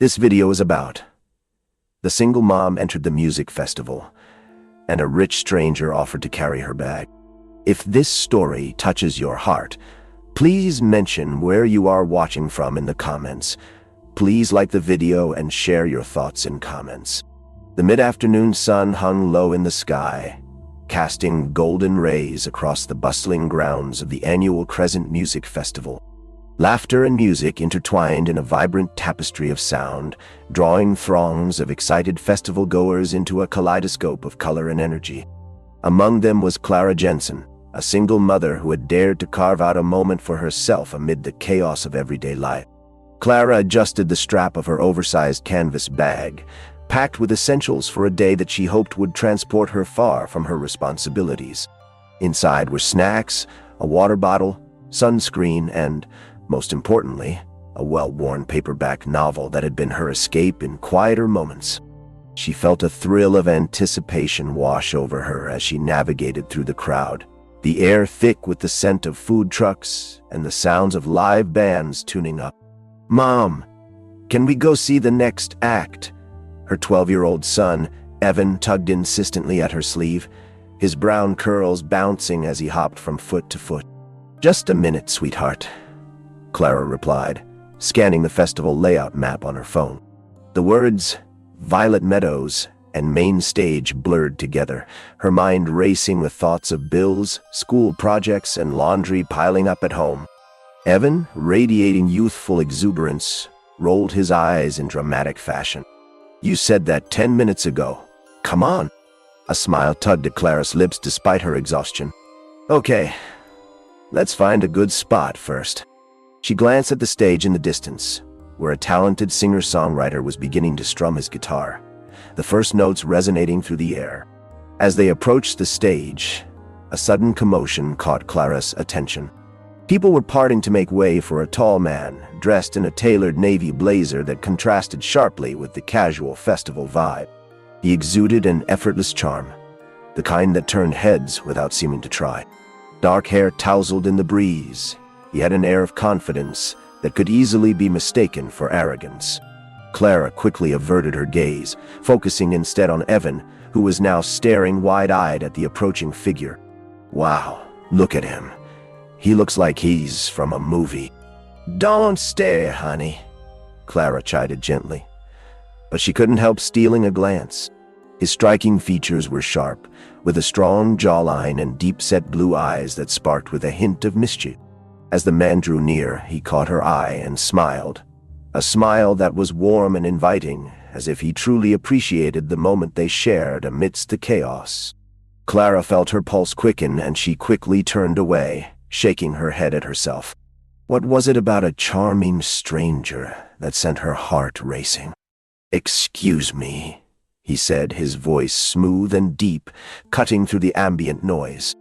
This video is about the single mom entered the music festival, and a rich stranger offered to carry her bag. If this story touches your heart, please mention where you are watching from in the comments. Please like the video and share your thoughts in comments. The mid-afternoon sun hung low in the sky, casting golden rays across the bustling grounds of the annual Crescent Music Festival. Laughter and music intertwined in a vibrant tapestry of sound, drawing throngs of excited festival-goers into a kaleidoscope of color and energy. Among them was Clara Jensen, a single mother who had dared to carve out a moment for herself amid the chaos of everyday life. Clara adjusted the strap of her oversized canvas bag, packed with essentials for a day that she hoped would transport her far from her responsibilities. Inside were snacks, a water bottle, sunscreen, and, most importantly, a well-worn paperback novel that had been her escape in quieter moments. She felt a thrill of anticipation wash over her as she navigated through the crowd, the air thick with the scent of food trucks and the sounds of live bands tuning up. "Mom, can we go see the next act?" Her 12-year-old son, Evan, tugged insistently at her sleeve, his brown curls bouncing as he hopped from foot to foot. "Just a minute, sweetheart," Clara replied, scanning the festival layout map on her phone. The words Violet Meadows and Main Stage blurred together, her mind racing with thoughts of bills, school projects, and laundry piling up at home. Evan, radiating youthful exuberance, rolled his eyes in dramatic fashion. "You said that 10 minutes ago. Come on." A smile tugged at Clara's lips despite her exhaustion. "Okay, let's find a good spot first." She glanced at the stage in the distance, where a talented singer-songwriter was beginning to strum his guitar, the first notes resonating through the air. As they approached the stage, a sudden commotion caught Clara's attention. People were parting to make way for a tall man, dressed in a tailored navy blazer that contrasted sharply with the casual festival vibe. He exuded an effortless charm, the kind that turned heads without seeming to try. Dark hair tousled in the breeze. He had an air of confidence that could easily be mistaken for arrogance. Clara quickly averted her gaze, focusing instead on Evan, who was now staring wide-eyed at the approaching figure. "Wow, look at him. He looks like he's from a movie." "Don't stare, honey," Clara chided gently. But she couldn't help stealing a glance. His striking features were sharp, with a strong jawline and deep-set blue eyes that sparked with a hint of mischief. As the man drew near, he caught her eye and smiled, a smile that was warm and inviting, as if he truly appreciated the moment they shared amidst the chaos. Clara felt her pulse quicken, and she quickly turned away, shaking her head at herself. What was it about a charming stranger that sent her heart racing? "Excuse me," he said, his voice smooth and deep, cutting through the ambient noise.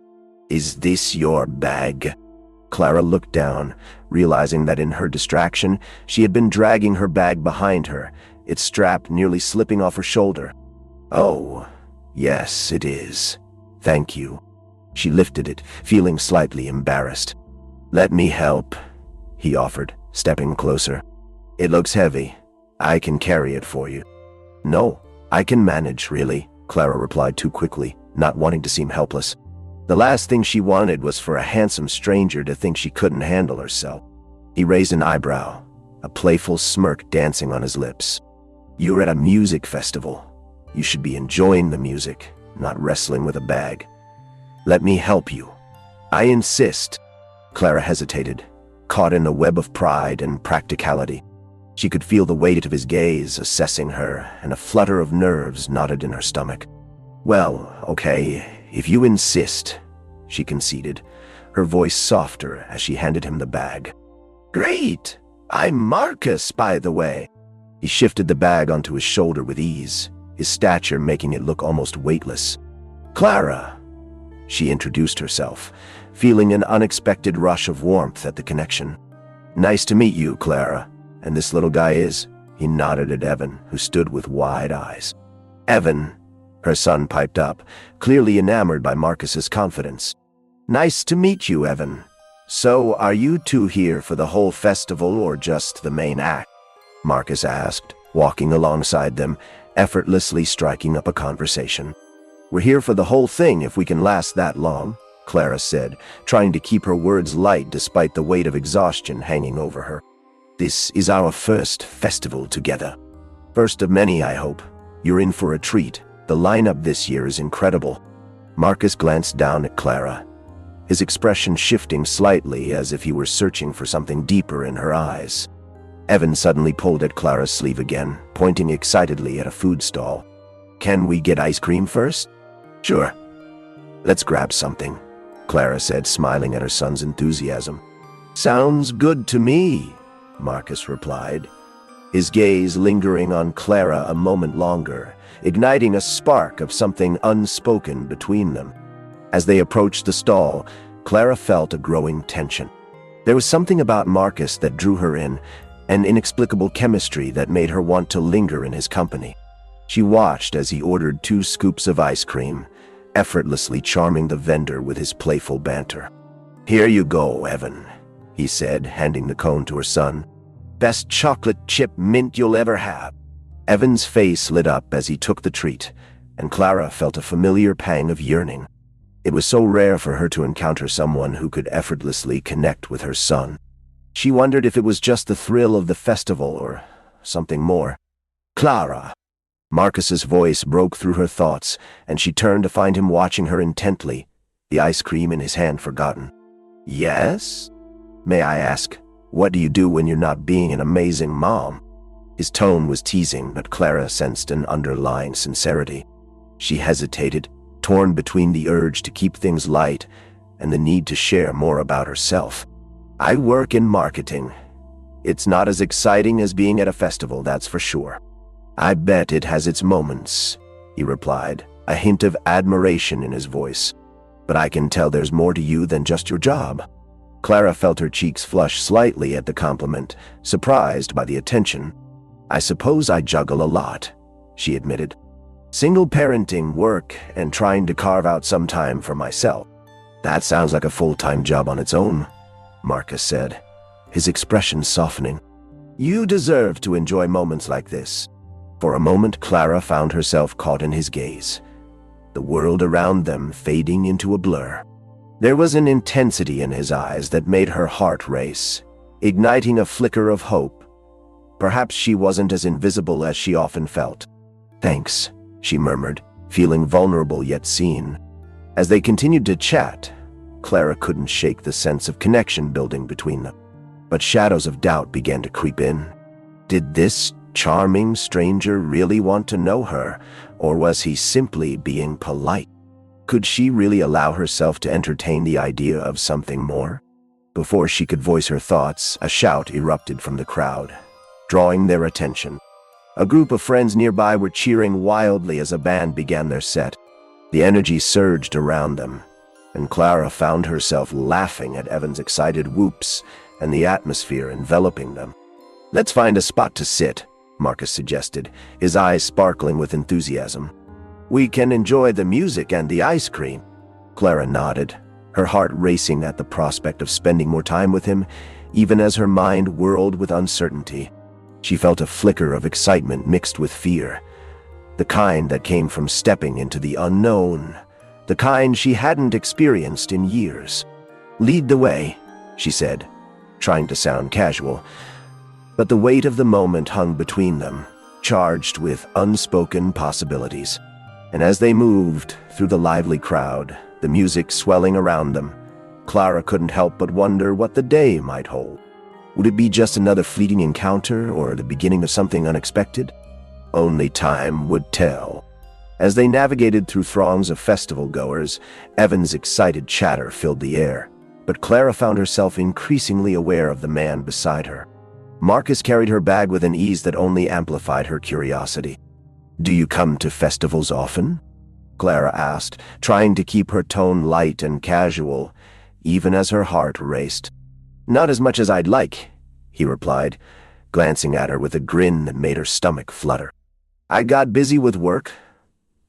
"Is this your bag?" Clara looked down, realizing that in her distraction, she had been dragging her bag behind her, its strap nearly slipping off her shoulder. "Oh, yes, it is. Thank you." She lifted it, feeling slightly embarrassed. "Let me help," he offered, stepping closer. "It looks heavy. I can carry it for you." "No, I can manage, really," Clara replied too quickly, not wanting to seem helpless. The last thing she wanted was for a handsome stranger to think she couldn't handle herself. He raised an eyebrow, a playful smirk dancing on his lips. "You're at a music festival. You should be enjoying the music, not wrestling with a bag. Let me help you." "I insist." Clara hesitated, caught in a web of pride and practicality. She could feel the weight of his gaze assessing her, and a flutter of nerves knotted in her stomach. "Well, okay, if you insist," she conceded, her voice softer as she handed him the bag. "Great! I'm Marcus, by the way." He shifted the bag onto his shoulder with ease, his stature making it look almost weightless. "Clara," she introduced herself, feeling an unexpected rush of warmth at the connection. "Nice to meet you, Clara. And this little guy is?" He nodded at Evan, who stood with wide eyes. "Evan," her son piped up, clearly enamored by Marcus's confidence. "Nice to meet you, Evan. So, are you two here for the whole festival or just the main act?" Marcus asked, walking alongside them, effortlessly striking up a conversation. "We're here for the whole thing if we can last that long," Clara said, trying to keep her words light despite the weight of exhaustion hanging over her. "This is our first festival together. First of many, I hope. You're in for a treat. The lineup this year is incredible." Marcus glanced down at Clara, his expression shifting slightly as if he were searching for something deeper in her eyes. Evan suddenly pulled at Clara's sleeve again, pointing excitedly at a food stall. "Can we get ice cream first?" "Sure. Let's grab something," Clara said, smiling at her son's enthusiasm. "Sounds good to me," Marcus replied, his gaze lingering on Clara a moment longer, igniting a spark of something unspoken between them. As they approached the stall, Clara felt a growing tension. There was something about Marcus that drew her in, an inexplicable chemistry that made her want to linger in his company. She watched as he ordered 2 scoops of ice cream, effortlessly charming the vendor with his playful banter. "Here you go, Evan," he said, handing the cone to her son. "Best chocolate chip mint you'll ever have." Evan's face lit up as he took the treat, and Clara felt a familiar pang of yearning. It was so rare for her to encounter someone who could effortlessly connect with her son. She wondered if it was just the thrill of the festival or something more. "Clara!" Marcus's voice broke through her thoughts, and she turned to find him watching her intently, the ice cream in his hand forgotten. "Yes? May I ask, what do you do when you're not being an amazing mom?" His tone was teasing, but Clara sensed an underlying sincerity. She hesitated, torn between the urge to keep things light and the need to share more about herself. "I work in marketing. It's not as exciting as being at a festival, that's for sure." "I bet it has its moments," he replied, a hint of admiration in his voice. "But I can tell there's more to you than just your job." Clara felt her cheeks flush slightly at the compliment, surprised by the attention. "I suppose I juggle a lot," she admitted. "Single parenting, work, and trying to carve out some time for myself." "That sounds like a full-time job on its own," Marcus said, his expression softening. "You deserve to enjoy moments like this." For a moment, Clara found herself caught in his gaze, the world around them fading into a blur. There was an intensity in his eyes that made her heart race, igniting a flicker of hope. Perhaps she wasn't as invisible as she often felt. "Thanks," she murmured, feeling vulnerable yet seen. As they continued to chat, Clara couldn't shake the sense of connection building between them. But shadows of doubt began to creep in. Did this charming stranger really want to know her, or was he simply being polite? Could she really allow herself to entertain the idea of something more? Before she could voice her thoughts, a shout erupted from the crowd, drawing their attention. A group of friends nearby were cheering wildly as a band began their set. The energy surged around them, and Clara found herself laughing at Evan's excited whoops and the atmosphere enveloping them. "Let's find a spot to sit," Marcus suggested, his eyes sparkling with enthusiasm. "We can enjoy the music and the ice cream." Clara nodded, her heart racing at the prospect of spending more time with him, even as her mind whirled with uncertainty. She felt a flicker of excitement mixed with fear, the kind that came from stepping into the unknown, the kind she hadn't experienced in years. "Lead the way," she said, trying to sound casual. But the weight of the moment hung between them, charged with unspoken possibilities. And as they moved through the lively crowd, the music swelling around them, Clara couldn't help but wonder what the day might hold. Would it be just another fleeting encounter or the beginning of something unexpected? Only time would tell. As they navigated through throngs of festival goers, Evan's excited chatter filled the air, but Clara found herself increasingly aware of the man beside her. Marcus carried her bag with an ease that only amplified her curiosity. "Do you come to festivals often?" Clara asked, trying to keep her tone light and casual, even as her heart raced. "Not as much as I'd like," he replied, glancing at her with a grin that made her stomach flutter. "I got busy with work,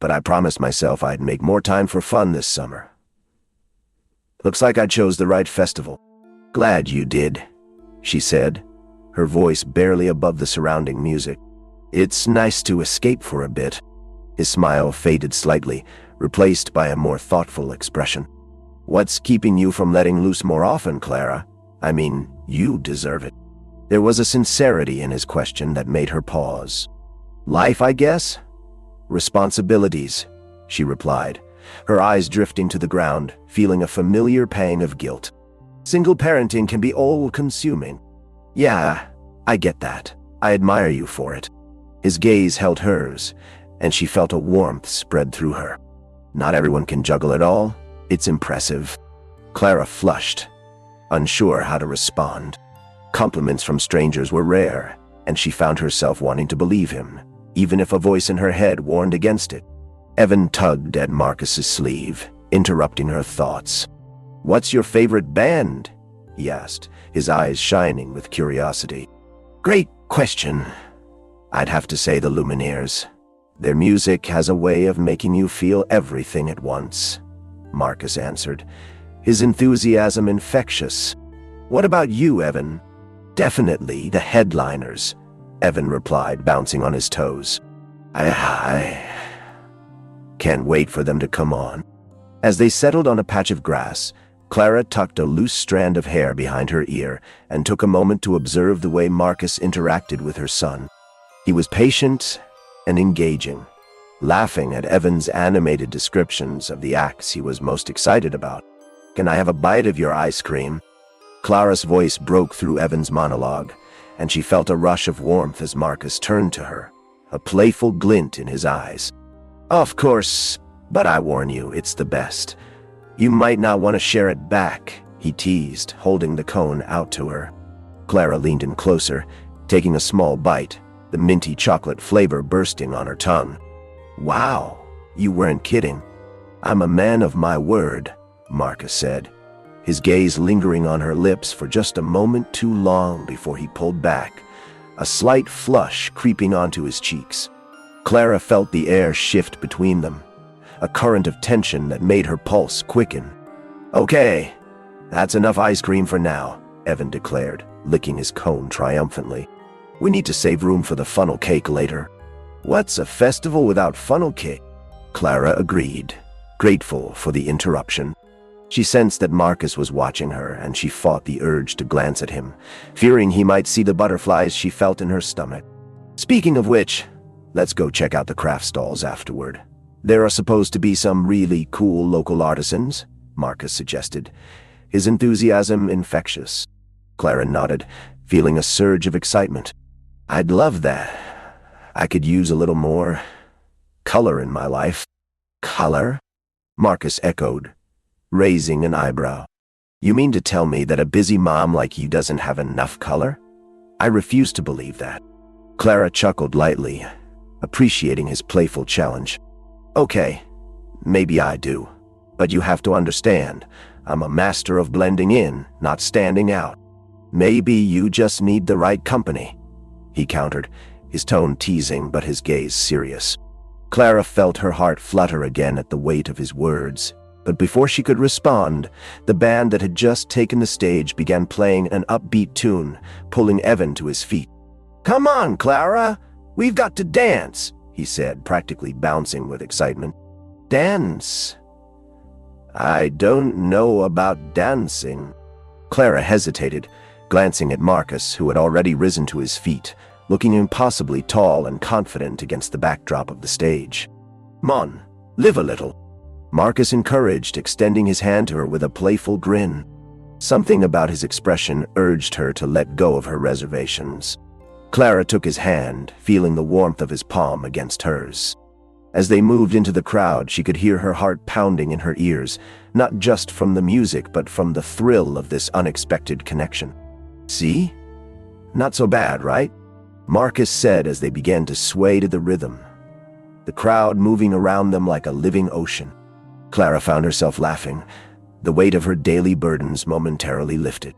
but I promised myself I'd make more time for fun this summer. Looks like I chose the right festival." "Glad you did," she said, her voice barely above the surrounding music. It's nice to escape for a bit. His smile faded slightly, replaced by a more thoughtful expression. What's keeping you from letting loose more often, Clara? I mean, you deserve it. There was a sincerity in his question that made her pause. Life, I guess? Responsibilities, she replied, her eyes drifting to the ground, feeling a familiar pang of guilt. Single parenting can be all-consuming. Yeah, I get that. I admire you for it. His gaze held hers, and she felt a warmth spread through her. Not everyone can juggle it all. It's impressive. Clara flushed, unsure how to respond. Compliments from strangers were rare, and she found herself wanting to believe him, even if a voice in her head warned against it. Evan tugged at Marcus's sleeve, interrupting her thoughts. "What's your favorite band?" he asked, his eyes shining with curiosity. "Great question. I'd have to say the Lumineers. Their music has a way of making you feel everything at once," Marcus answered, his enthusiasm infectious. "What about you, Evan?" "Definitely the Headliners," Evan replied, bouncing on his toes. I can't wait for them to come on." As they settled on a patch of grass, Clara tucked a loose strand of hair behind her ear and took a moment to observe the way Marcus interacted with her son. He was patient and engaging, laughing at Evan's animated descriptions of the acts he was most excited about. "Can I have a bite of your ice cream?" Clara's voice broke through Evan's monologue, and she felt a rush of warmth as Marcus turned to her, a playful glint in his eyes. "Of course, but I warn you, it's the best. You might not want to share it back," he teased, holding the cone out to her. Clara leaned in closer, taking a small bite, the minty chocolate flavor bursting on her tongue. "Wow, you weren't kidding." "I'm a man of my word," Marcus said, his gaze lingering on her lips for just a moment too long before he pulled back, a slight flush creeping onto his cheeks. Clara felt the air shift between them, a current of tension that made her pulse quicken. "Okay, that's enough ice cream for now," Evan declared, licking his cone triumphantly. "We need to save room for the funnel cake later." "What's a festival without funnel cake?" Clara agreed, grateful for the interruption. She sensed that Marcus was watching her, and she fought the urge to glance at him, fearing he might see the butterflies she felt in her stomach. "Speaking of which, let's go check out the craft stalls afterward. There are supposed to be some really cool local artisans," Marcus suggested, his enthusiasm infectious. Clara nodded, feeling a surge of excitement. "I'd love that. I could use a little more color in my life." "Color?" Marcus echoed, raising an eyebrow. "You mean to tell me that a busy mom like you doesn't have enough color?" "I refuse to believe that." Clara chuckled lightly, appreciating his playful challenge. "Okay, maybe I do, but you have to understand, I'm a master of blending in, not standing out. Maybe you just need the right company," he countered, his tone teasing but his gaze serious. Clara felt her heart flutter again at the weight of his words, but before she could respond, the band that had just taken the stage began playing an upbeat tune, pulling Evan to his feet. "Come on, Clara, we've got to dance," he said, practically bouncing with excitement. "Dance? I don't know about dancing." Clara hesitated, glancing at Marcus, who had already risen to his feet, looking impossibly tall and confident against the backdrop of the stage. "Mon, live a little," Marcus encouraged, extending his hand to her with a playful grin. Something about his expression urged her to let go of her reservations. Clara took his hand, feeling the warmth of his palm against hers. As they moved into the crowd, she could hear her heart pounding in her ears, not just from the music but from the thrill of this unexpected connection. "See? Not so bad, right?" Marcus said as they began to sway to the rhythm, the crowd moving around them like a living ocean. Clara found herself laughing, the weight of her daily burdens momentarily lifted.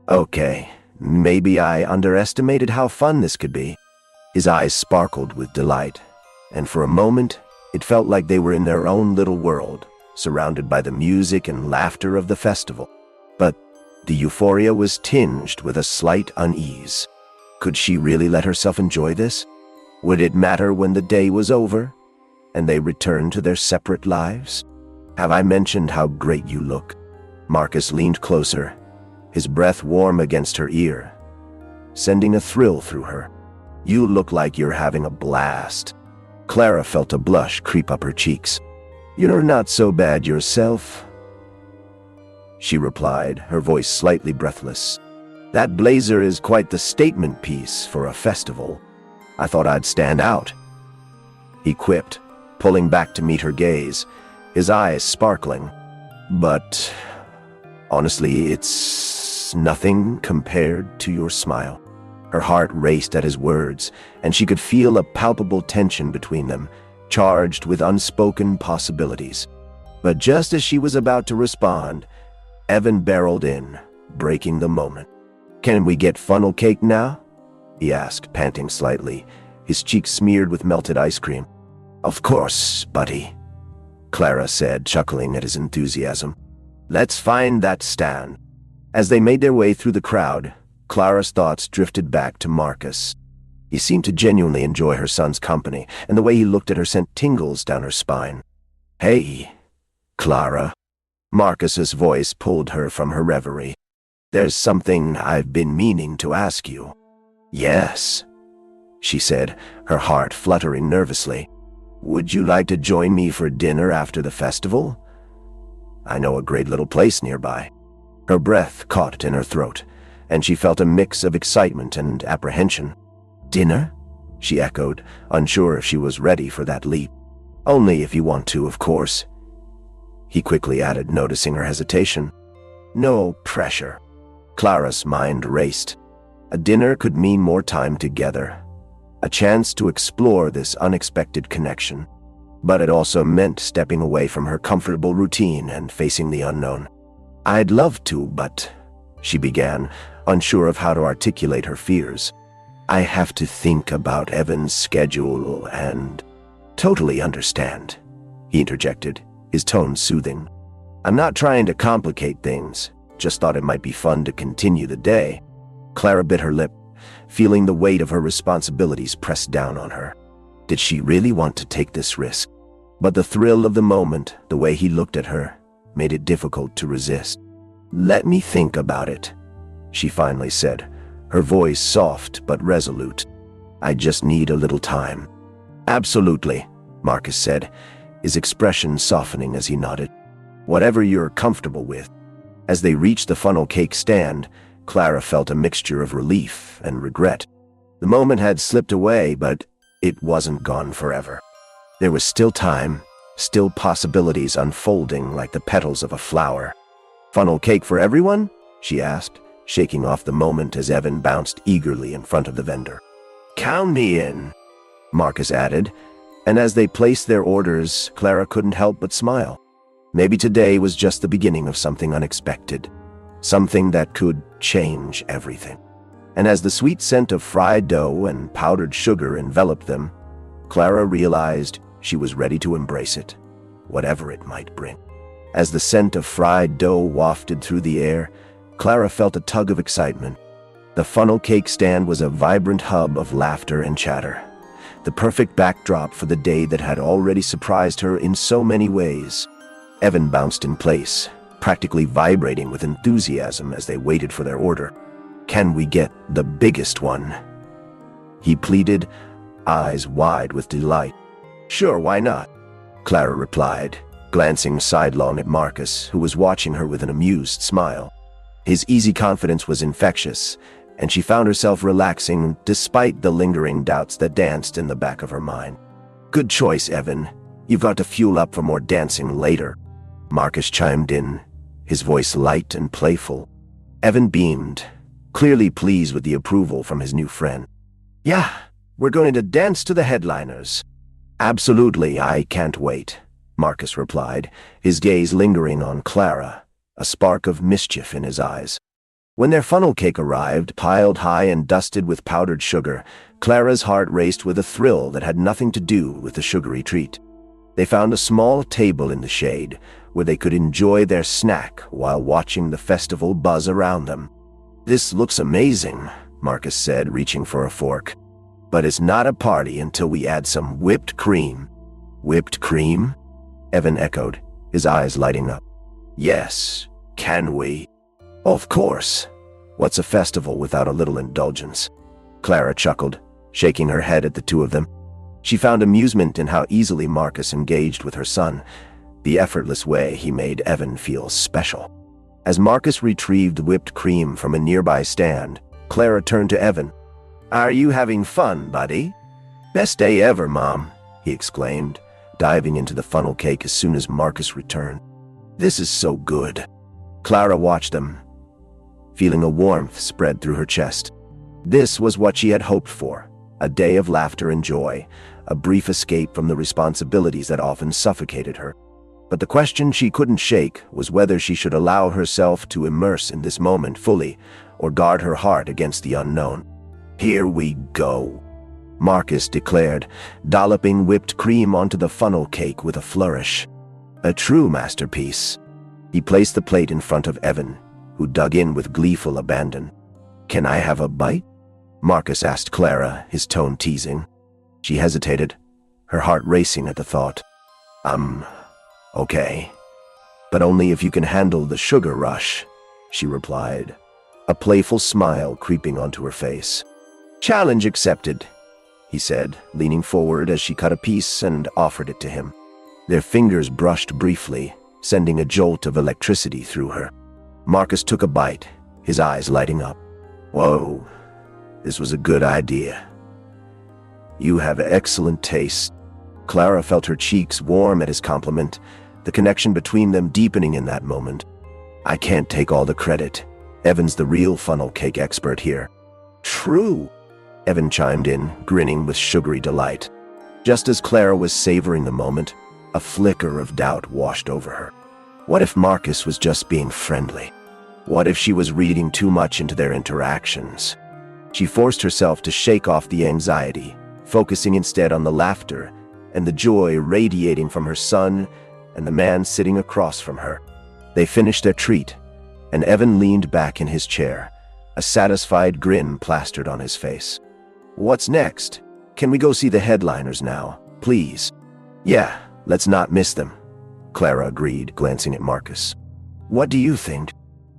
"Okay, maybe I underestimated how fun this could be." His eyes sparkled with delight, and for a moment, it felt like they were in their own little world, surrounded by the music and laughter of the festival. But the euphoria was tinged with a slight unease. Could she really let herself enjoy this? Would it matter when the day was over and they returned to their separate lives? Have I mentioned how great you look? Marcus leaned closer, his breath warm against her ear, sending a thrill through her. You look like you're having a blast. Clara felt a blush creep up her cheeks. You're not so bad yourself, she replied, her voice slightly breathless. That blazer is quite the statement piece for a festival. I thought I'd stand out, he quipped, pulling back to meet her gaze, his eyes sparkling. But honestly, it's nothing compared to your smile. Her heart raced at his words, and she could feel a palpable tension between them, charged with unspoken possibilities. But just as she was about to respond, Evan barreled in, breaking the moment. Can we get funnel cake now? He asked, panting slightly, his cheeks smeared with melted ice cream. Of course, buddy, Clara said, chuckling at his enthusiasm. Let's find that stand. As they made their way through the crowd, Clara's thoughts drifted back to Marcus. He seemed to genuinely enjoy her son's company, and the way he looked at her sent tingles down her spine. Hey, Clara. Marcus's voice pulled her from her reverie. There's something I've been meaning to ask you. Yes, she said, her heart fluttering nervously. Would you like to join me for dinner after the festival? I know a great little place nearby. Her breath caught in her throat, and she felt a mix of excitement and apprehension. Dinner? She echoed, unsure if she was ready for that leap. Only if you want to, of course, he quickly added, noticing her hesitation. No pressure. Clara's mind raced. A dinner could mean more time together, a chance to explore this unexpected connection. But it also meant stepping away from her comfortable routine and facing the unknown. I'd love to, but, she began, unsure of how to articulate her fears. I have to think about Evan's schedule and... Totally understand, he interjected, his tone soothing. I'm not trying to complicate things, just thought it might be fun to continue the day. Clara bit her lip, feeling the weight of her responsibilities pressed down on her. Did she really want to take this risk? But the thrill of the moment, the way he looked at her, made it difficult to resist. Let me think about it, she finally said, her voice soft but resolute. I just need a little time. Absolutely, Marcus said, his expression softening as he nodded. Whatever you're comfortable with. As they reached the funnel cake stand, Clara felt a mixture of relief and regret. The moment had slipped away, but it wasn't gone forever. There was still time, still possibilities unfolding like the petals of a flower. Funnel cake for everyone? She asked, shaking off the moment as Evan bounced eagerly in front of the vendor. Count me in, Marcus added, and as they placed their orders, Clara couldn't help but smile. Maybe today was just the beginning of something unexpected, something that could change everything. And as the sweet scent of fried dough and powdered sugar enveloped them, Clara realized she was ready to embrace it, whatever it might bring. As the scent of fried dough wafted through the air, Clara felt a tug of excitement. The funnel cake stand was a vibrant hub of laughter and chatter, the perfect backdrop for the day that had already surprised her in so many ways. Evan bounced in place, practically vibrating with enthusiasm as they waited for their order. Can we get the biggest one? He pleaded, eyes wide with delight. Sure, why not? Clara replied, glancing sidelong at Marcus, who was watching her with an amused smile. His easy confidence was infectious, and she found herself relaxing despite the lingering doubts that danced in the back of her mind. Good choice, Evan. You've got to fuel up for more dancing later. Marcus chimed in, his voice light and playful. Evan beamed, clearly pleased with the approval from his new friend. Yeah, we're going to dance to the headliners. Absolutely, I can't wait, Marcus replied, his gaze lingering on Clara, a spark of mischief in his eyes. When their funnel cake arrived, piled high and dusted with powdered sugar, Clara's heart raced with a thrill that had nothing to do with the sugary treat. They found a small table in the shade, where they could enjoy their snack while watching the festival buzz around them. This looks amazing, Marcus said, reaching for a fork. But it's not a party until we add some whipped cream. Whipped cream? Evan echoed, his eyes lighting up. Yes, can we? Of course. What's a festival without a little indulgence? Clara chuckled, shaking her head at the two of them. She found amusement in how easily Marcus engaged with her son, the effortless way he made Evan feel special. As Marcus retrieved whipped cream from a nearby stand, Clara turned to Evan. Are you having fun, buddy? Best day ever, Mom, he exclaimed, diving into the funnel cake as soon as Marcus returned. This is so good. Clara watched them, feeling a warmth spread through her chest. This was what she had hoped for, a day of laughter and joy, a brief escape from the responsibilities that often suffocated her. But the question she couldn't shake was whether she should allow herself to immerse in this moment fully or guard her heart against the unknown. Here we go, Marcus declared, dolloping whipped cream onto the funnel cake with a flourish. A true masterpiece. He placed the plate in front of Evan, who dug in with gleeful abandon. Can I have a bite? Marcus asked Clara, his tone teasing. She hesitated, her heart racing at the thought. Okay. But only if you can handle the sugar rush, she replied, a playful smile creeping onto her face. Challenge accepted, he said, leaning forward as she cut a piece and offered it to him. Their fingers brushed briefly, sending a jolt of electricity through her. Marcus took a bite, his eyes lighting up. Whoa, this was a good idea. You have excellent taste. Clara felt her cheeks warm at his compliment, the connection between them deepening in that moment. I can't take all the credit. Evan's the real funnel cake expert here. True, Evan chimed in, grinning with sugary delight. Just as Clara was savoring the moment, a flicker of doubt washed over her. What if Marcus was just being friendly? What if she was reading too much into their interactions? She forced herself to shake off the anxiety, focusing instead on the laughter and the joy radiating from her son and the man sitting across from her. They finished their treat, and Evan leaned back in his chair, a satisfied grin plastered on his face. What's next? Can we go see the headliners now, please? Yeah, let's not miss them, Clara agreed, glancing at Marcus. What do you think?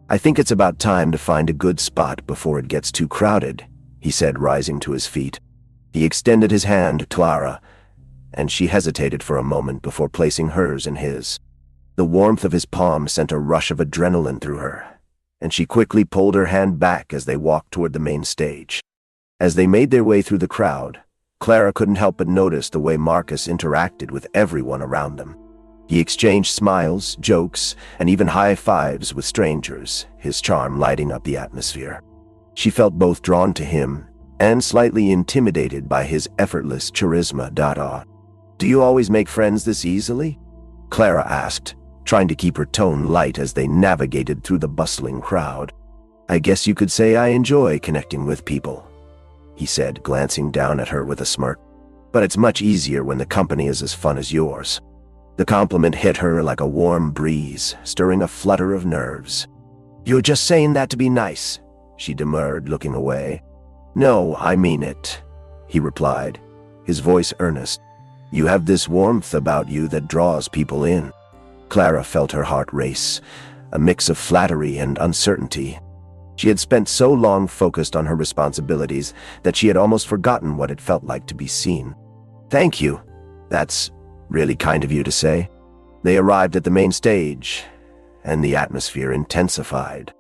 I think it's about time to find a good spot before it gets too crowded, he said, rising to his feet. He extended his hand to Clara, and she hesitated for a moment before placing hers in his. The warmth of his palm sent a rush of adrenaline through her, and she quickly pulled her hand back as they walked toward the main stage. As they made their way through the crowd, Clara couldn't help but notice the way Marcus interacted with everyone around them. He exchanged smiles, jokes, and even high fives with strangers, his charm lighting up the atmosphere. She felt both drawn to him and slightly intimidated by his effortless charisma. Do you always make friends this easily? Clara asked, trying to keep her tone light as they navigated through the bustling crowd. I guess you could say I enjoy connecting with people, he said, glancing down at her with a smirk. But it's much easier when the company is as fun as yours. The compliment hit her like a warm breeze, stirring a flutter of nerves. You're just saying that to be nice, she demurred, looking away. No, I mean it, he replied, his voice earnest. You have this warmth about you that draws people in. Clara felt her heart race, a mix of flattery and uncertainty. She had spent so long focused on her responsibilities that she had almost forgotten what it felt like to be seen. Thank you. That's really kind of you to say. They arrived at the main stage, and the atmosphere intensified.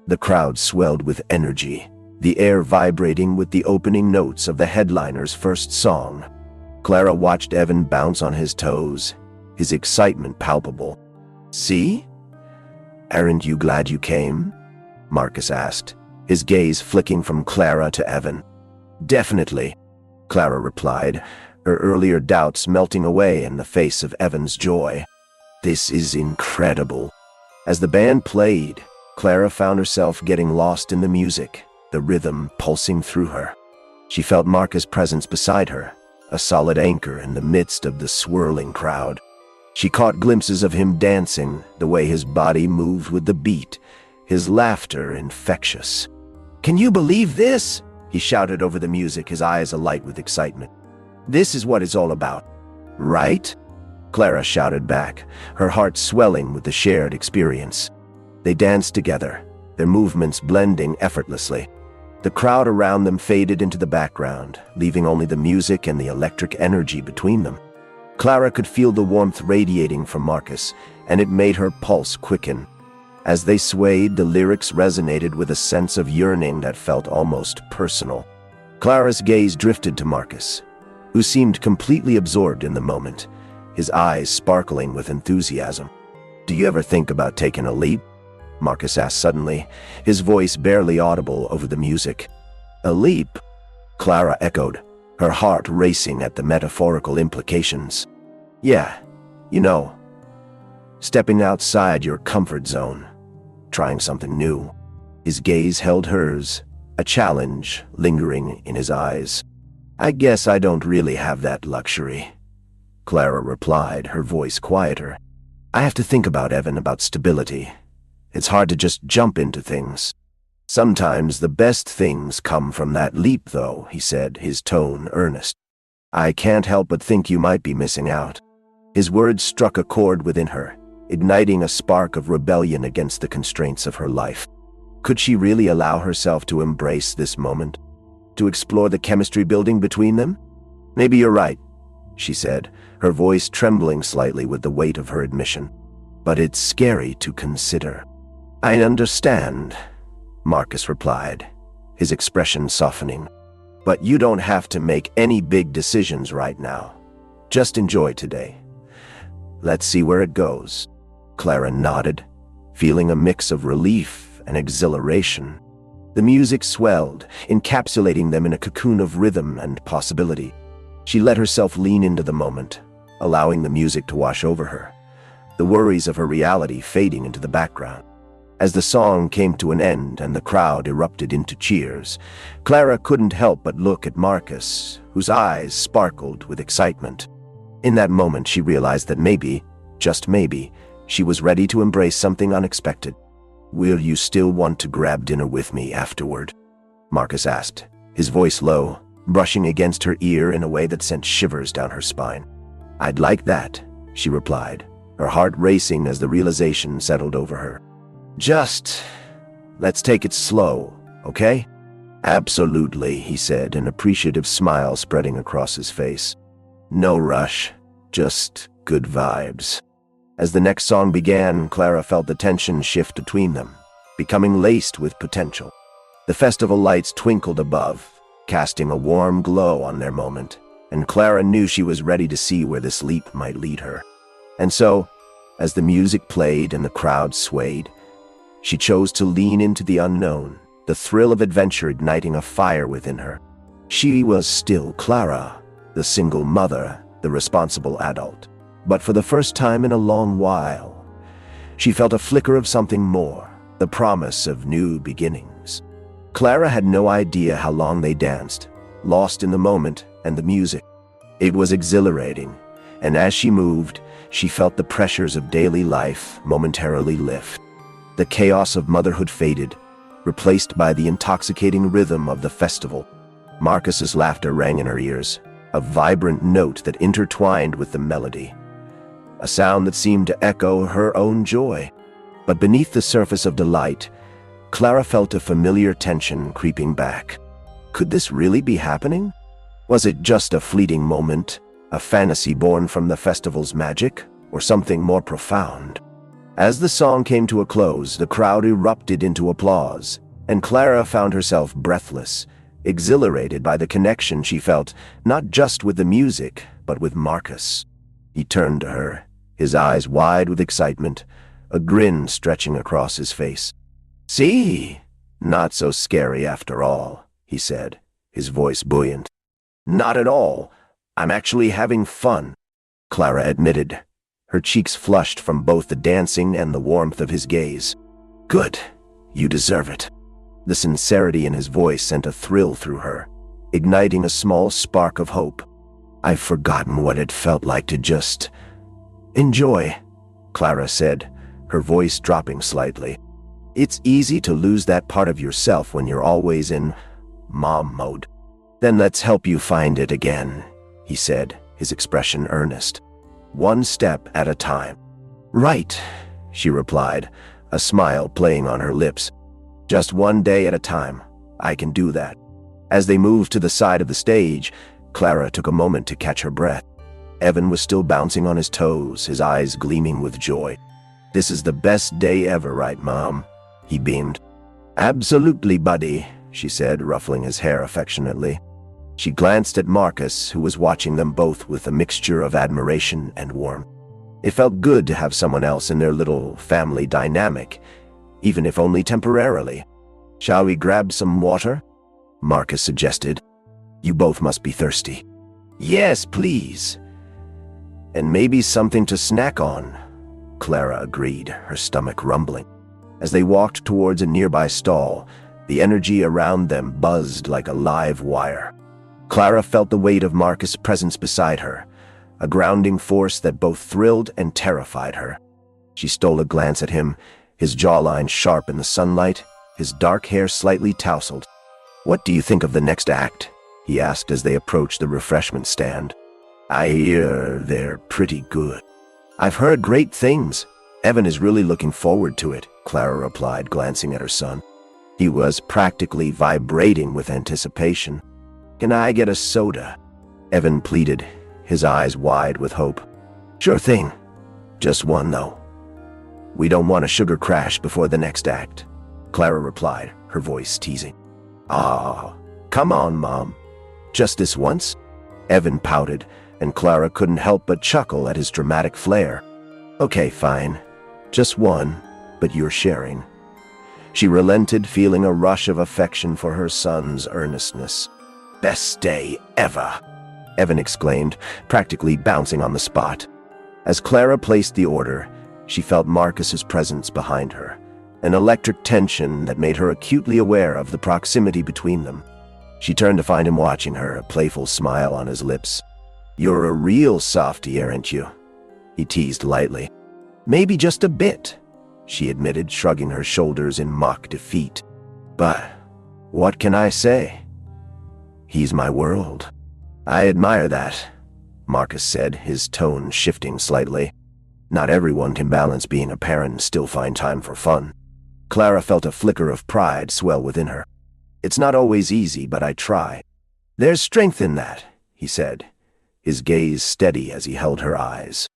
The crowd swelled with energy, the air vibrating with the opening notes of the headliner's first song. Clara watched Evan bounce on his toes, his excitement palpable. See? Aren't you glad you came? Marcus asked, his gaze flicking from Clara to Evan. Definitely, Clara replied, her earlier doubts melting away in the face of Evan's joy. This is incredible. As the band played, Clara found herself getting lost in the music, the rhythm pulsing through her. She felt Marcus' presence beside her, a solid anchor in the midst of the swirling crowd. She caught glimpses of him dancing, the way his body moved with the beat, his laughter infectious. Can you believe this? he shouted over the music, his eyes alight with excitement. "This is what it's all about, right?" Clara shouted back, her heart swelling with the shared experience. They danced together, their movements blending effortlessly. The crowd around them faded into the background, leaving only the music and the electric energy between them. Clara could feel the warmth radiating from Marcus, and it made her pulse quicken. As they swayed, the lyrics resonated with a sense of yearning that felt almost personal. Clara's gaze drifted to Marcus, who seemed completely absorbed in the moment, his eyes sparkling with enthusiasm. "Do you ever think about taking a leap?" Marcus asked suddenly, his voice barely audible over the music. "A leap?" Clara echoed, her heart racing at the metaphorical implications. "Yeah, you know, stepping outside your comfort zone, trying something new." His gaze held hers, a challenge lingering in his eyes. "I guess I don't really have that luxury," Clara replied, her voice quieter. "I have to think about Evan, about stability. It's hard to just jump into things." "Sometimes the best things come from that leap, though," he said, his tone earnest. "I can't help but think you might be missing out." His words struck a chord within her, igniting a spark of rebellion against the constraints of her life. Could she really allow herself to embrace this moment? To explore the chemistry building between them? "Maybe you're right," she said, her voice trembling slightly with the weight of her admission. "But it's scary to consider." "I understand," Marcus replied, his expression softening. "But you don't have to make any big decisions right now. Just enjoy today. Let's see where it goes." Clara nodded, feeling a mix of relief and exhilaration. The music swelled, encapsulating them in a cocoon of rhythm and possibility. She let herself lean into the moment, allowing the music to wash over her, the worries of her reality fading into the background. As the song came to an end and the crowd erupted into cheers, Clara couldn't help but look at Marcus, whose eyes sparkled with excitement. In that moment, she realized that maybe, just maybe, she was ready to embrace something unexpected. "Will you still want to grab dinner with me afterward?" Marcus asked, his voice low, brushing against her ear in a way that sent shivers down her spine. "I'd like that," she replied, her heart racing as the realization settled over her. "Just, let's take it slow, okay?" "Absolutely," he said, an appreciative smile spreading across his face. "No rush, just good vibes." As the next song began, Clara felt the tension shift between them, becoming laced with potential. The festival lights twinkled above, casting a warm glow on their moment, and Clara knew she was ready to see where this leap might lead her. And so, as the music played and the crowd swayed, she chose to lean into the unknown, the thrill of adventure igniting a fire within her. She was still Clara, the single mother, the responsible adult. But for the first time in a long while, she felt a flicker of something more, the promise of new beginnings. Clara had no idea how long they danced, lost in the moment and the music. It was exhilarating, and as she moved, she felt the pressures of daily life momentarily lift. The chaos of motherhood faded, replaced by the intoxicating rhythm of the festival. Marcus's laughter rang in her ears, a vibrant note that intertwined with the melody, a sound that seemed to echo her own joy. But beneath the surface of delight, Clara felt a familiar tension creeping back. Could this really be happening? Was it just a fleeting moment, a fantasy born from the festival's magic, or something more profound? As the song came to a close, the crowd erupted into applause, and Clara found herself breathless, exhilarated by the connection she felt, not just with the music, but with Marcus. He turned to her, his eyes wide with excitement, a grin stretching across his face. "See? Not so scary after all," he said, his voice buoyant. "Not at all. I'm actually having fun," Clara admitted, her cheeks flushed from both the dancing and the warmth of his gaze. "Good. You deserve it." The sincerity in his voice sent a thrill through her, igniting a small spark of hope. "I've forgotten what it felt like to just enjoy," Clara said, her voice dropping slightly. "It's easy to lose that part of yourself when you're always in, mom mode. Then let's help you find it again, he said, his expression earnest. One step at a time. Right, she replied, a smile playing on her lips. Just one day at a time. I can do that. As they moved to the side of the stage, Clara took a moment to catch her breath. Evan was still bouncing on his toes, his eyes gleaming with joy. This is the best day ever, right, Mom? He beamed. Absolutely, buddy, she said, ruffling his hair affectionately. She glanced at Marcus, who was watching them both with a mixture of admiration and warmth. It felt good to have someone else in their little family dynamic, even if only temporarily. Shall we grab some water? Marcus suggested. You both must be thirsty. Yes, please. And maybe something to snack on, Clara agreed, her stomach rumbling. As they walked towards a nearby stall, the energy around them buzzed like a live wire. Clara felt the weight of Marcus' presence beside her, a grounding force that both thrilled and terrified her. She stole a glance at him, his jawline sharp in the sunlight, his dark hair slightly tousled. What do you think of the next act? He asked as they approached the refreshment stand. I hear they're pretty good. I've heard great things. Evan is really looking forward to it, Clara replied, glancing at her son. He was practically vibrating with anticipation. Can I get a soda? Evan pleaded, his eyes wide with hope. Sure thing. Just one, though. We don't want a sugar crash before the next act, Clara replied, her voice teasing. Ah, come on, Mom. Just this once? Evan pouted, and Clara couldn't help but chuckle at his dramatic flair. Okay, fine. Just one, but you're sharing. She relented, feeling a rush of affection for her son's earnestness. Best day ever, Evan exclaimed, practically bouncing on the spot. As Clara placed the order, she felt Marcus's presence behind her, an electric tension that made her acutely aware of the proximity between them. She turned to find him watching her, a playful smile on his lips. You're a real softie, aren't you? He teased lightly. Maybe just a bit, she admitted, shrugging her shoulders in mock defeat. But what can I say? He's my world. I admire that, Marcus said, his tone shifting slightly. Not everyone can balance being a parent and still find time for fun. Clara felt a flicker of pride swell within her. It's not always easy, but I try. There's strength in that, he said, his gaze steady as he held her eyes.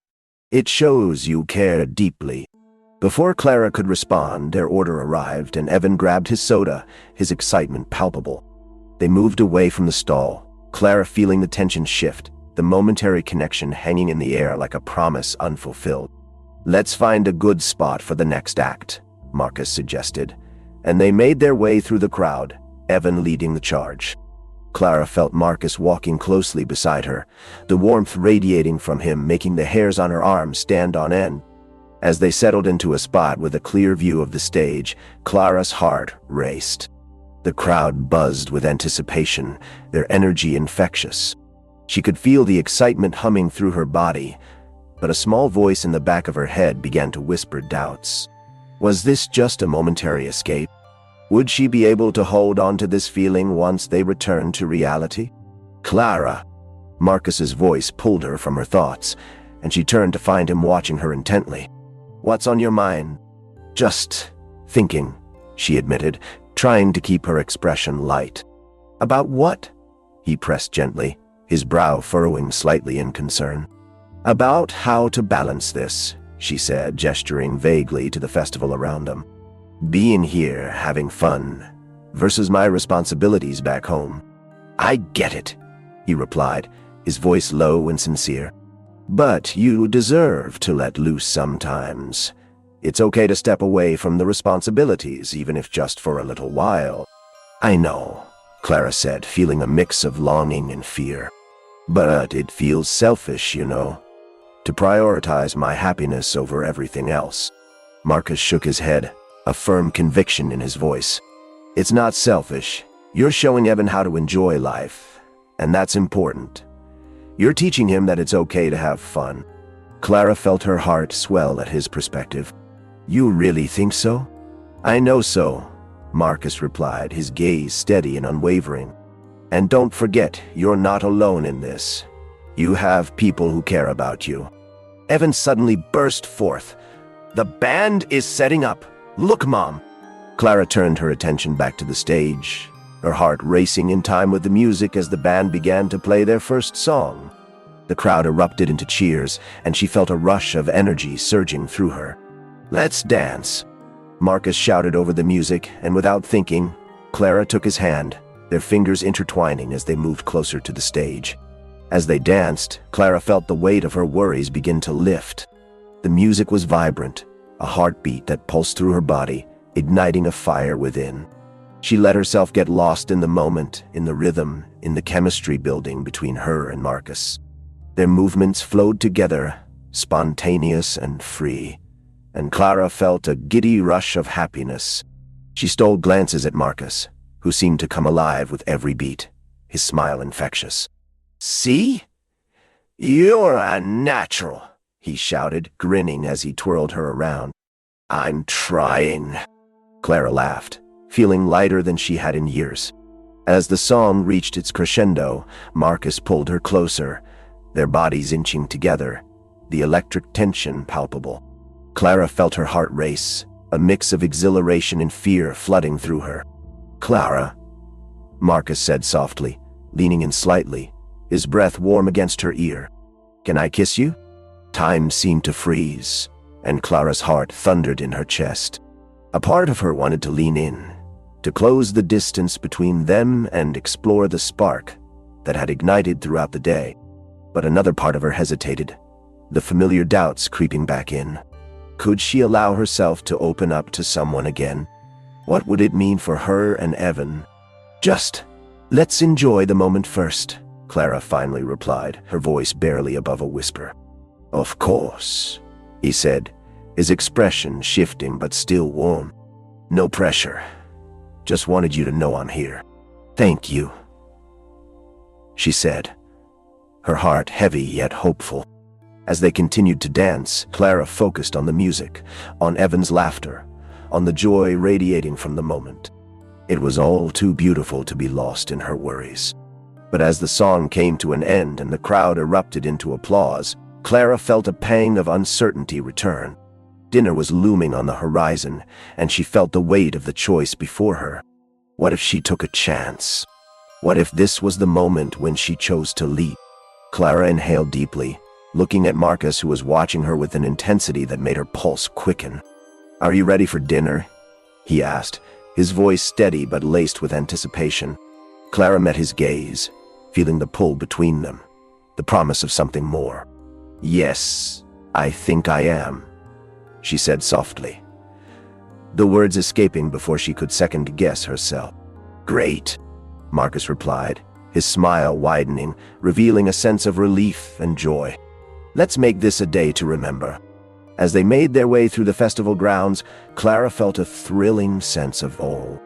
It shows you care deeply. Before Clara could respond, their order arrived, and Evan grabbed his soda, his excitement palpable. They moved away from the stall, Clara feeling the tension shift, the momentary connection hanging in the air like a promise unfulfilled. Let's find a good spot for the next act, Marcus suggested, and they made their way through the crowd, Evan leading the charge. Clara felt Marcus walking closely beside her, the warmth radiating from him making the hairs on her arms stand on end. As they settled into a spot with a clear view of the stage, Clara's heart raced. The crowd buzzed with anticipation, their energy infectious. She could feel the excitement humming through her body, but a small voice in the back of her head began to whisper doubts. Was this just a momentary escape? Would she be able to hold on to this feeling once they returned to reality? Clara! Marcus's voice pulled her from her thoughts, and she turned to find him watching her intently. What's on your mind? Just thinking, she admitted, trying to keep her expression light. About what? He pressed gently, his brow furrowing slightly in concern. About how to balance this, she said, gesturing vaguely to the festival around them. Being here, having fun, versus my responsibilities back home. I get it, he replied, his voice low and sincere. But you deserve to let loose sometimes. It's okay to step away from the responsibilities, even if just for a little while. I know, Clara said, feeling a mix of longing and fear. But it feels selfish, you know, to prioritize my happiness over everything else. Marcus shook his head, a firm conviction in his voice. It's not selfish. You're showing Evan how to enjoy life, and that's important. You're teaching him that it's okay to have fun. Clara felt her heart swell at his perspective. You really think so? I know so, Marcus replied, his gaze steady and unwavering. "And don't forget, you're not alone in this. You have people who care about you." Evan suddenly burst forth. "The band is setting up. Look, Mom." Clara turned her attention back to the stage, her heart racing in time with the music as the band began to play their first song. The crowd erupted into cheers, and she felt a rush of energy surging through her. "Let's dance," Marcus shouted over the music, and without thinking, Clara took his hand, their fingers intertwining as they moved closer to the stage. As they danced, Clara felt the weight of her worries begin to lift. The music was vibrant, a heartbeat that pulsed through her body, igniting a fire within. She let herself get lost in the moment, in the rhythm, in the chemistry building between her and Marcus. Their movements flowed together, spontaneous and free, and Clara felt a giddy rush of happiness. She stole glances at Marcus, who seemed to come alive with every beat, his smile infectious. "See? You're a natural," he shouted, grinning as he twirled her around. "I'm trying." Clara laughed, feeling lighter than she had in years. As the song reached its crescendo, Marcus pulled her closer, their bodies inching together, the electric tension palpable. Clara felt her heart race, a mix of exhilaration and fear flooding through her. "Clara," Marcus said softly, leaning in slightly, his breath warm against her ear. "Can I kiss you?" Time seemed to freeze, and Clara's heart thundered in her chest. A part of her wanted to lean in, to close the distance between them and explore the spark that had ignited throughout the day. But another part of her hesitated, the familiar doubts creeping back in. Could she allow herself to open up to someone again? What would it mean for her and Evan? "Just, let's enjoy the moment first," Clara finally replied, her voice barely above a whisper. "Of course," he said, his expression shifting but still warm. "No pressure. Just wanted you to know I'm here." "Thank you," she said, her heart heavy yet hopeful. As they continued to dance, Clara focused on the music, on Evan's laughter, on the joy radiating from the moment. It was all too beautiful to be lost in her worries. But as the song came to an end and the crowd erupted into applause, Clara felt a pang of uncertainty return. Dinner was looming on the horizon, and she felt the weight of the choice before her. What if she took a chance? What if this was the moment when she chose to leap? Clara inhaled deeply, looking at Marcus, who was watching her with an intensity that made her pulse quicken. "Are you ready for dinner?" he asked, his voice steady but laced with anticipation. Clara met his gaze, feeling the pull between them, the promise of something more. "Yes, I think I am," she said softly, the words escaping before she could second-guess herself. "Great," Marcus replied, his smile widening, revealing a sense of relief and joy. "Let's make this a day to remember." As they made their way through the festival grounds, Clara felt a thrilling sense of awe.